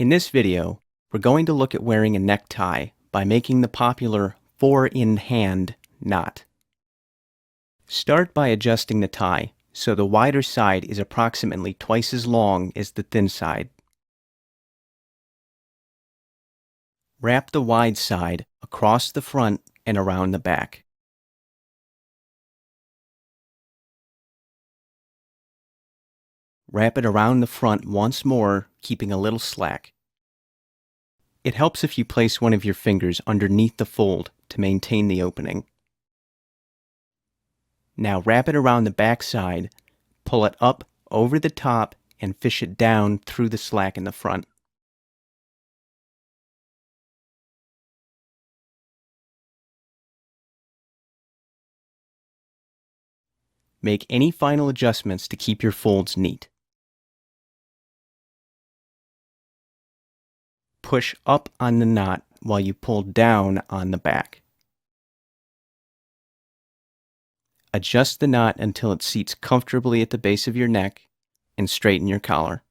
In this video, we're going to look at wearing a necktie by making the popular four-in-hand knot. Start by adjusting the tie so the wider side is approximately twice as long as the thin side. Wrap the wide side across the front and around the back. Wrap it around the front once more, keeping a little slack. It helps if you place one of your fingers underneath the fold to maintain the opening. Now wrap it around the back side, pull it up over the top, and fish it down through the slack in the front. Make any final adjustments to keep your folds neat. Push up on the knot while you pull down on the back. Adjust the knot until it seats comfortably at the base of your neck and straighten your collar.